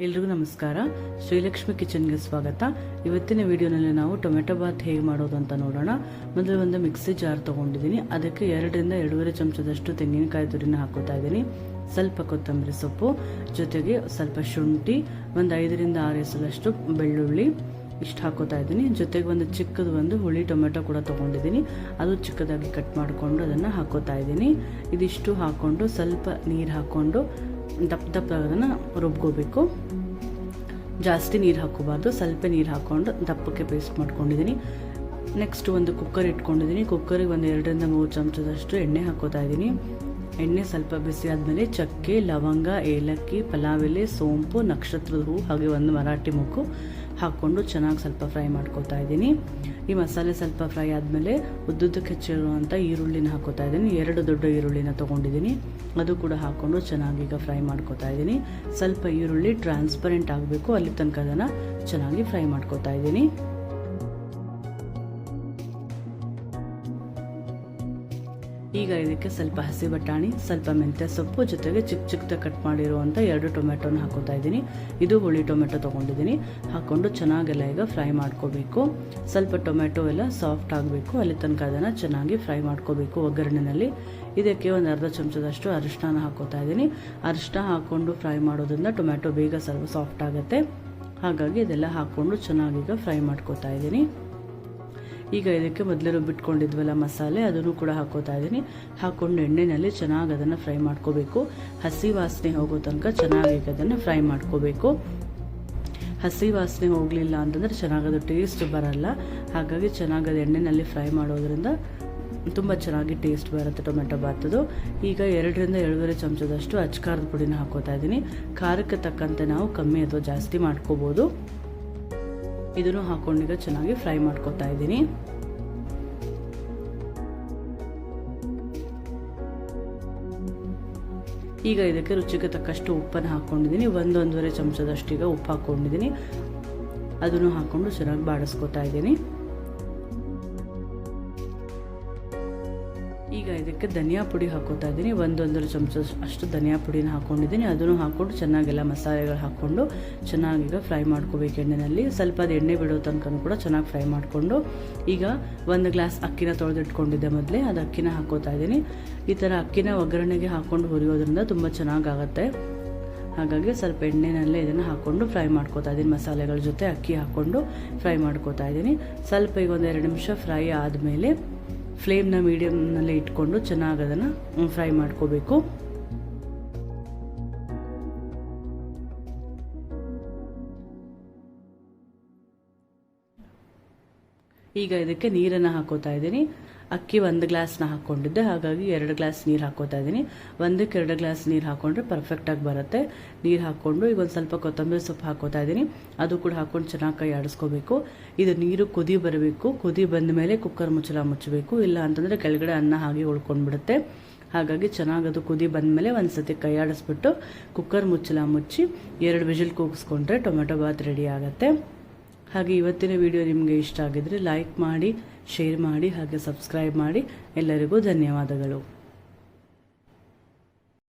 ಎಲ್ರಿಗೂ ನಮಸ್ಕಾರ. ಶ್ರೀಲಕ್ಷ್ಮಿ ಕಿಚನ್ಗೆ ಸ್ವಾಗತ. ಇವತ್ತಿನ ವಿಡಿಯೋನಲ್ಲಿ ನಾವು ಟೊಮೆಟೊ ಬಾತ್ ಹೇಗೆ ಮಾಡೋದು ಅಂತ ನೋಡೋಣ. ಮೊದಲು ಒಂದು ಮಿಕ್ಸಿ ಜಾರ್ ತಗೊಂಡಿದ್ದೀನಿ. ಅದಕ್ಕೆ 2 ರಿಂದ 2.5 ಚಮಚದಷ್ಟು ತೆಂಗಿನಕಾಯಿ ತುರಿನ ಹಾಕೋತಾ ಇದ್ದೀನಿ. ಸ್ವಲ್ಪ ಕೊತ್ತಂಬರಿ ಸೊಪ್ಪು, ಜೊತೆಗೆ ಸ್ವಲ್ಪ ಶುಂಠಿ, ಒಂದು 5 ರಿಂದ 6 ಎಸಳಷ್ಟು ಬೆಳ್ಳುಳ್ಳಿ ಇಷ್ಟು ಹಾಕೋತಾ ಇದ್ದೀನಿ. ಜೊತೆಗೆ ಒಂದು ಚಿಕ್ಕದು ಒಂದು ಹುಳಿ ಟೊಮೆಟೊ ಕೂಡ ತಗೊಂಡಿದ್ದೀನಿ. ಅದು ಚಿಕ್ಕದಾಗಿ ಕಟ್ ಮಾಡಿಕೊಂಡು ಅದನ್ನು ಹಾಕೋತಾ ಇದ್ದೀನಿ. ಇದಿಷ್ಟು ಹಾಕೊಂಡು ಸ್ವಲ್ಪ ನೀರು ಹಾಕೊಂಡು ದಪ್ಪ ಅದನ್ನು ರುಬ್ಕೋಬೇಕು. ಜಾಸ್ತಿ ನೀರು ಹಾಕೋಬಾರ್ದು, ಸ್ವಲ್ಪ ನೀರು ಹಾಕೊಂಡು ದಪ್ಪಕ್ಕೆ ಪೇಸ್ಟ್ ಮಾಡ್ಕೊಂಡಿದ್ದೀನಿ. ನೆಕ್ಸ್ಟ್ ಒಂದು ಕುಕ್ಕರ್ ಇಟ್ಕೊಂಡಿದ್ದೀನಿ. ಕುಕ್ಕರಿಗೆ ಒಂದು 2 ರಿಂದ 3 ಚಮಚದಷ್ಟು ಎಣ್ಣೆ ಹಾಕೋತಾ ಇದ್ದೀನಿ. ಎಣ್ಣೆ ಸ್ವಲ್ಪ ಬಿಸಿ ಆದಮೇಲೆ ಚಕ್ಕೆ, ಲವಂಗ, ಏಲಕ್ಕಿ, ಪಲಾವ್ ಎಲೆ, ಸೋಂಪು, ನಕ್ಷತ್ರದ ಹೂವು ಹಾಗೆ ಒಂದು ಮರಾಠಿ ಮೊಗ್ಗು ಹಾಕ್ಕೊಂಡು ಚೆನ್ನಾಗಿ ಸ್ವಲ್ಪ ಫ್ರೈ ಮಾಡ್ಕೋತಾ ಇದ್ದೀನಿ. ಈ ಮಸಾಲೆ ಸ್ವಲ್ಪ ಫ್ರೈ ಆದಮೇಲೆ ಉದ್ದುದ್ದಕ್ಕೆ ಹೆಚ್ಚಿರುವಂಥ ಈರುಳ್ಳಿನ ಹಾಕೋತಾ ಇದ್ದೀನಿ. 2 ದೊಡ್ಡ ಈರುಳ್ಳಿನ ತೊಗೊಂಡಿದ್ದೀನಿ. ಅದು ಕೂಡ ಹಾಕ್ಕೊಂಡು ಚೆನ್ನಾಗಿ ಈಗ ಫ್ರೈ ಮಾಡ್ಕೋತಾ ಇದ್ದೀನಿ. ಸ್ವಲ್ಪ ಈರುಳ್ಳಿ ಟ್ರಾನ್ಸ್ಪರೆಂಟ್ ಆಗಬೇಕು, ಅಲ್ಲಿ ತನಕ ಅದನ್ನು ಚೆನ್ನಾಗಿ ಫ್ರೈ ಮಾಡ್ಕೋತಾ ಇದ್ದೀನಿ. ಈಗ ಇದಕ್ಕೆ ಸ್ವಲ್ಪ ಹಸಿ ಬಟಾಣಿ, ಸ್ವಲ್ಪ ಮೆಂತ್ಯ ಸೊಪ್ಪು, ಜೊತೆಗೆ ಚಿಕ್ಕದಾಗಿ ಕಟ್ ಮಾಡಿರುವಂಥ 2 ಟೊಮೆಟೊನ ಹಾಕೋತಾ ಇದ್ದೀನಿ. ಇದು ಹುಳಿ ಟೊಮೆಟೊ ತೊಗೊಂಡಿದ್ದೀನಿ. ಹಾಕ್ಕೊಂಡು ಚೆನ್ನಾಗೆಲ್ಲ ಈಗ ಫ್ರೈ ಮಾಡ್ಕೋಬೇಕು. ಸ್ವಲ್ಪ ಟೊಮೆಟೊ ಎಲ್ಲ ಸಾಫ್ಟ್ ಆಗಬೇಕು, ಅಲ್ಲಿ ತನಕ ಅದನ್ನು ಚೆನ್ನಾಗಿ ಫ್ರೈ ಮಾಡ್ಕೋಬೇಕು ಒಗ್ಗರಣೆಯಲ್ಲಿ. ಇದಕ್ಕೆ ಒಂದು ಅರ್ಧ ಚಮಚದಷ್ಟು ಅರಿಶಿನ ಹಾಕೋತಾ ಇದ್ದೀನಿ. ಅರಿಶಿನ ಹಾಕ್ಕೊಂಡು ಫ್ರೈ ಮಾಡೋದ್ರಿಂದ ಟೊಮೆಟೊ ಬೇಗ ಸ್ವಲ್ಪ ಸಾಫ್ಟ್ ಆಗುತ್ತೆ. ಹಾಗಾಗಿ ಇದೆಲ್ಲ ಹಾಕ್ಕೊಂಡು ಚೆನ್ನಾಗೀಗ ಫ್ರೈ ಮಾಡ್ಕೋತಾ ಇದ್ದೀನಿ. ಈಗ ಇದಕ್ಕೆ ಮೊದಲೇ ರುಬ್ಬಿಟ್ಕೊಂಡಿದ್ವಲ್ಲ ಮಸಾಲೆ, ಅದನ್ನು ಕೂಡ ಹಾಕೋತಾ ಇದ್ದೀನಿ. ಹಾಕ್ಕೊಂಡು ಎಣ್ಣೆಯಲ್ಲಿ ಚೆನ್ನಾಗಿ ಅದನ್ನು ಫ್ರೈ ಮಾಡ್ಕೋಬೇಕು. ಹಸಿ ವಾಸನೆ ಹೋಗೋ ತನಕ ಚೆನ್ನಾಗಿ ಅದನ್ನು ಫ್ರೈ ಮಾಡ್ಕೋಬೇಕು. ಹಸಿ ವಾಸನೆ ಹೋಗಲಿಲ್ಲ ಅಂತಂದರೆ ಚೆನ್ನಾಗದು ಟೇಸ್ಟ್ ಬರಲ್ಲ. ಹಾಗಾಗಿ ಚೆನ್ನಾಗಿ ಅದು ಎಣ್ಣೆಯಲ್ಲಿ ಫ್ರೈ ಮಾಡೋದ್ರಿಂದ ತುಂಬ ಚೆನ್ನಾಗಿ ಟೇಸ್ಟ್ ಬರುತ್ತೆ ಟೊಮೆಟೊ ಬಾತದು. ಈಗ 2 ರಿಂದ 2.5 ಚಮಚದಷ್ಟು ಅಚ್ಕಾರದ ಪುಡಿನ ಹಾಕೋತಾ ಇದ್ದೀನಿ. ಖಾರಕ್ಕೆ ತಕ್ಕಂತೆ ನಾವು ಕಮ್ಮಿ ಅಥವಾ ಜಾಸ್ತಿ ಮಾಡ್ಕೋಬೋದು. ಇದನ್ನು ಹಾಕೊಂಡೀಗ ಚೆನ್ನಾಗಿ ಫ್ರೈ ಮಾಡ್ಕೋತಾ ಇದ್ದೀನಿ. ಈಗ ಇದಕ್ಕೆ ರುಚಿಗೆ ತಕ್ಕಷ್ಟು ಉಪ್ಪನ್ನು ಹಾಕೊಂಡಿದ್ದೀನಿ. 1-1.5 ಚಮಚದಷ್ಟು ಈಗ ಉಪ್ಪು ಹಾಕೊಂಡಿದ್ದೀನಿ. ಅದನ್ನು ಹಾಕೊಂಡು ಚೆನ್ನಾಗಿ ಬಾಡಿಸ್ಕೋತಾ ಇದ್ದೀನಿ. ಈಗ ಇದಕ್ಕೆ ಧನಿಯಾ ಪುಡಿ ಹಾಕೋತಾ ಇದ್ದೀನಿ. 1-1.5 ಚಮಚ ಅಷ್ಟು ಧನಿಯಾ ಪುಡಿನ ಹಾಕೊಂಡಿದ್ದೀನಿ. ಅದನ್ನು ಹಾಕ್ಕೊಂಡು ಚೆನ್ನಾಗೆಲ್ಲ ಮಸಾಲೆಗಳು ಹಾಕ್ಕೊಂಡು ಚೆನ್ನಾಗೀಗ ಫ್ರೈ ಮಾಡ್ಕೋಬೇಕು ಎಣ್ಣೆಯಲ್ಲಿ. ಸ್ವಲ್ಪ ಅದು ಎಣ್ಣೆ ಬಿಡೋ ತನಕ ಕೂಡ ಚೆನ್ನಾಗಿ ಫ್ರೈ ಮಾಡಿಕೊಂಡು ಈಗ 1 ಗ್ಲಾಸ್ ಅಕ್ಕಿನ ತೊಳೆದಿಟ್ಕೊಂಡಿದ್ದೆ ಮೊದಲೇ, ಅದು ಅಕ್ಕಿನ ಹಾಕೋತಾ ಇದ್ದೀನಿ. ಈ ಥರ ಅಕ್ಕಿನ ಒಗ್ಗರಣೆಗೆ ಹಾಕ್ಕೊಂಡು ಹುರಿಯೋದ್ರಿಂದ ತುಂಬ ಚೆನ್ನಾಗಾಗತ್ತೆ. ಹಾಗಾಗಿ ಸ್ವಲ್ಪ ಎಣ್ಣೆನಲ್ಲೇ ಇದನ್ನು ಹಾಕ್ಕೊಂಡು ಫ್ರೈ ಮಾಡ್ಕೋತಾ ಇದ್ದೀನಿ. ಮಸಾಲೆಗಳ ಜೊತೆ ಅಕ್ಕಿ ಹಾಕ್ಕೊಂಡು ಫ್ರೈ ಮಾಡ್ಕೋತಾ ಇದ್ದೀನಿ. ಸ್ವಲ್ಪ ಈಗ ಒಂದು 2 ನಿಮಿಷ ಫ್ರೈ ಆದಮೇಲೆ ಫ್ಲೇಮ್ನ ಮೀಡಿಯಮ್ನಲ್ಲೇ ಇಟ್ಕೊಂಡು ಚೆನ್ನಾಗಿ ಅದನ್ನು ಫ್ರೈ ಮಾಡ್ಕೋಬೇಕು. ಈಗ ಇದಕ್ಕೆ ನೀರನ್ನು ಹಾಕೋತಾ ಇದ್ದೀನಿ. ಅಕ್ಕಿ 1 ಗ್ಲಾಸ್ನ ಹಾಕ್ಕೊಂಡಿದ್ದೆ, ಹಾಗಾಗಿ 2 ಗ್ಲಾಸ್ ನೀರು ಹಾಕೋತಾ ಇದ್ದೀನಿ. 1ಕ್ಕೆ 2 ಗ್ಲಾಸ್ ನೀರು ಹಾಕ್ಕೊಂಡ್ರೆ ಪರ್ಫೆಕ್ಟಾಗಿ ಬರುತ್ತೆ. ನೀರು ಹಾಕ್ಕೊಂಡು ಈಗ ಒಂದು ಸ್ವಲ್ಪ ಕೊತ್ತಂಬರಿ ಸೊಪ್ಪು ಹಾಕೋತಾ ಇದ್ದೀನಿ. ಅದು ಕೂಡ ಹಾಕ್ಕೊಂಡು ಚೆನ್ನಾಗಿ ಕೈ ಆಡಿಸ್ಕೋಬೇಕು. ಇದು ನೀರು ಕುದಿ ಬರಬೇಕು. ಕುದಿ ಬಂದ ಮೇಲೆ ಕುಕ್ಕರ್ ಮುಚ್ಚಳ ಮುಚ್ಚಬೇಕು, ಇಲ್ಲ ಅಂತಂದರೆ ಕೆಳಗಡೆ ಅನ್ನ ಹಾಗೆ ಉಳ್ಕೊಂಡ್ಬಿಡುತ್ತೆ. ಹಾಗಾಗಿ ಚೆನ್ನಾಗಿ ಅದು ಕುದಿ ಬಂದಮೇಲೆ ಒಂದು ಸತಿ ಕೈ ಆಡಿಸ್ಬಿಟ್ಟು ಕುಕ್ಕರ್ ಮುಚ್ಚಳ ಮುಚ್ಚಿ 2 ವಿಜಿಲ್ ಕೂಗಿಸ್ಕೊಂಡ್ರೆ ಟೊಮೆಟೊ ಬಾತ್ ರೆಡಿ ಆಗುತ್ತೆ. ಹಾಗೆ ಇವತ್ತಿನ ವಿಡಿಯೋ ನಿಮಗೆ ಇಷ್ಟ ಆಗಿದ್ರೆ ಲೈಕ್ ಮಾಡಿ, ಶೇರ್ ಮಾಡಿ, ಹಾಗೆ ಸಬ್ಸ್ಕ್ರೈಬ್ ಮಾಡಿ. ಎಲ್ಲರಿಗೂ ಧನ್ಯವಾದಗಳು.